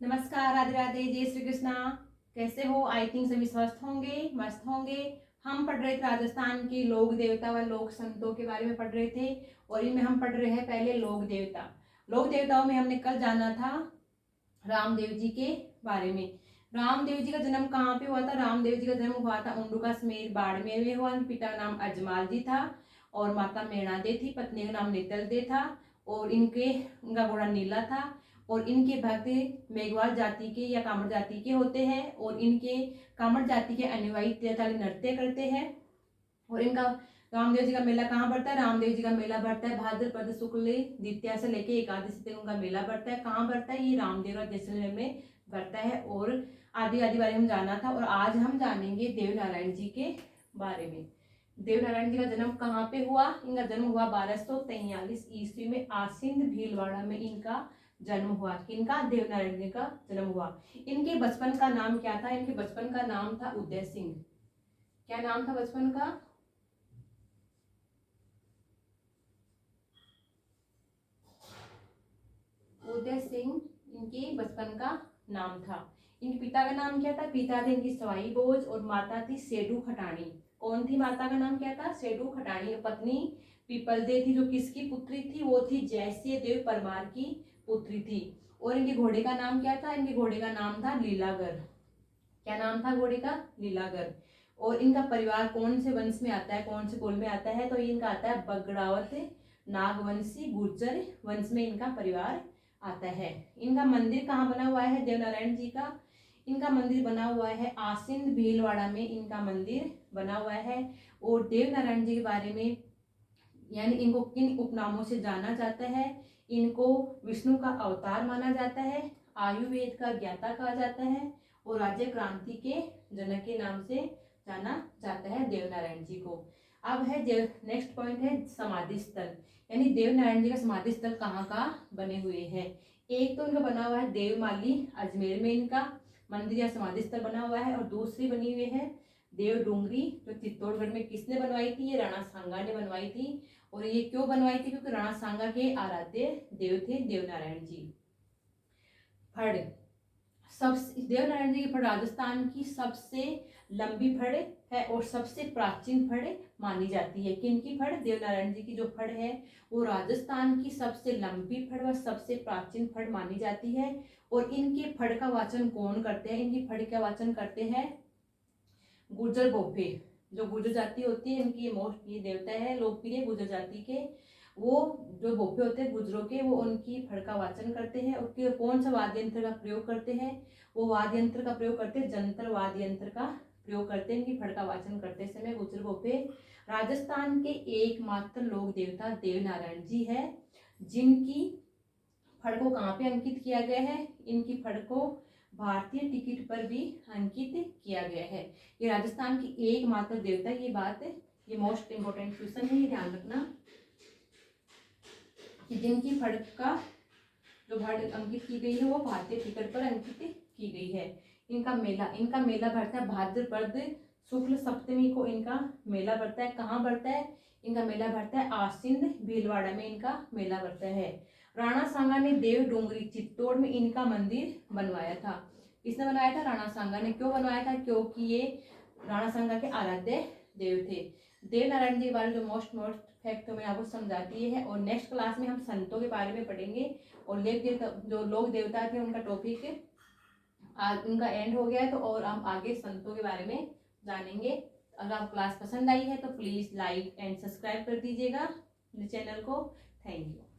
नमस्कार, राधे राधे, जय श्री कृष्णा। कैसे हो? आई थिंक सभी स्वस्थ होंगे, मस्त होंगे। हम पढ़ रहे थे राजस्थान के लोक देवता व लोक संतों के बारे में पढ़ रहे थे और इनमें हम पढ़ रहे हैं पहले लोक देवता। लोक देवताओं में हमने कल जाना था रामदेव जी के बारे में। रामदेव जी का जन्म कहाँ पे हुआ था? रामदेव जी का जन्म हुआ था उंडुका समेत बाड़मेर में हुआ। पिता का नाम अजमाल जी था और माता मेणादे थी, पत्नी का नाम नेतल दे था और इनका घोड़ा नीला था। और इनके भक्त मेघवाल जाति के या कामड़ जाति के होते हैं और इनके कामड़ जाति के अनुयायी तेताली नृत्य करते हैं। और इनका रामदेव जी का मेला कहाँ पड़ता है? रामदेव जी का मेला पड़ता है भाद्रपद शुक्ल द्वितीया से लेके एकादशी तक उनका मेला पड़ता है। कहाँ पड़ता है? ये रामदेव जैसलमेर में पड़ता है। और आदि आदि बारे में जाना था और आज हम जानेंगे देव नारायण जी के बारे में। देव नारायण जी का जन्म कहाँ पे हुआ? इनका जन्म हुआ 1243 ईस्वी में आसिंद भीलवाड़ा में इनका जन्म हुआ। किनका? देव नारायण जी का जन्म हुआ। इनके बचपन का नाम क्या था? इनके बचपन का नाम था उदय सिंह। क्या नाम था बचपन का? उदय सिंह इनके बचपन का नाम था। इनके पिता का नाम क्या था? पिता थे इनकी सवाई बोझ और माता थी सेडू खटाणी। कौन थी? माता का नाम क्या था? सेडू खटाणी। पत्नी पीपलदे थी जो किसकी पुत्री थी? वो थी जयसिंह देव परमार की पुत्री थी। और इनके घोड़े का नाम क्या था? इनके घोड़े का नाम था लीलागर। क्या नाम था घोड़े का? लीलागर। और इनका परिवार कौन से वंश में आता है, कौन से कुल में आता है? तो इनका आता है बगड़ावत नागवंशी गुर्जर वंश में इनका परिवार आता है। इनका मंदिर कहाँ बना हुआ है देव नारायण जी का? इनका मंदिर बना हुआ है आसिंद भीलवाड़ा में इनका मंदिर बना हुआ है। और देव नारायण जी के बारे में यानी इनको किन उपनामों से जाना जाता है? इनको विष्णु का अवतार माना जाता है, आयुर्वेद का ज्ञाता कहा जाता है और राज्य क्रांति के जनक के नाम से जाना जाता है देव नारायण जी को। अब है नेक्स्ट पॉइंट है समाधि स्थल, यानी देव नारायण जी का समाधि स्थल कहाँ का बने हुए हैं। एक तो इनका बना हुआ है देवमाली अजमेर में इनका मंदिर या समाधि स्थल बना हुआ है और दूसरी बनी हुई है देव डूंगरी जो चित्तौड़गढ़ में। किसने बनवाई थी? ये राणा सांगा ने बनवाई थी। और ये क्यों बनवाई थी? क्योंकि राणा सांगा के आराध्य देव थे देव नारायण जी। फड़ सब देव नारायण जी की फड़ राजस्थान की सबसे लंबी फड़ है और सबसे प्राचीन फड़ मानी जाती है। किनकी फड़? देव नारायण जी की जो फड़ है वो राजस्थान की सबसे लंबी फड़ व सबसे प्राचीन फड़ मानी जाती है। और इनके फड़ का वाचन कौन करते हैं? इनकी फड़ का वाचन करते हैं गुर्जर बोफे। जो गुर्जर जाति होती है इनकी मोस्ट ये देवता है लोकप्रिय गुर्जर जाति के। वो जो बोफे होते हैं गुर्जरों के वो उनकी फड़ का वाचन करते हैं। और कौन सा वाद्य यंत्र का प्रयोग करते हैं? वो वाद्य यंत्र का प्रयोग करते हैं जंतर वाद्य यंत्र का प्रयोग करते हैं इनकी फड़ का वाचन करते समय गुर्जर बोफे। राजस्थान के एकमात्र लोक देवता देव नारायण जी है जिनकी फड़ को कहाँ पे अंकित किया गया है? इनकी फड़ को भारतीय टिकट पर भी अंकित किया गया है। ये राजस्थान की एकमात्र देवता, ये बात ये मोस्ट इंपोर्टेंट क्वेश्चन है, ये ध्यान रखना कि जिनकी फड़ का जो फड़ अंकित की गई है वो भारतीय टिकट पर अंकित की गई है। इनका मेला भरता है भाद्रपद शुक्ल सप्तमी को इनका मेला भरता है। कहाँ भरता है? इनका मेला भरता है आसिंद भीलवाड़ा में इनका मेला भरता है। राणा सांगा ने देव डोंगरी चित्तौड़ में इनका मंदिर बनवाया था। किसने बनवाया था? राणा सांगा ने। क्यों बनवाया था? क्योंकि ये राणा सांगा के आराध्य देव थे। देव नारायण जी के बारे में जो मोस्ट फैक्ट तो मैं आपको समझा दिए है। और नेक्स्ट क्लास में हम संतों के बारे में पढ़ेंगे और जो लोक देवता थे उनका टॉपिक उनका एंड हो गया है। तो और हम आगे संतों के बारे में जानेंगे। अगर आप क्लास पसंद आई है तो प्लीज़ लाइक एंड सब्सक्राइब कर दीजिएगा चैनल को। Thank you.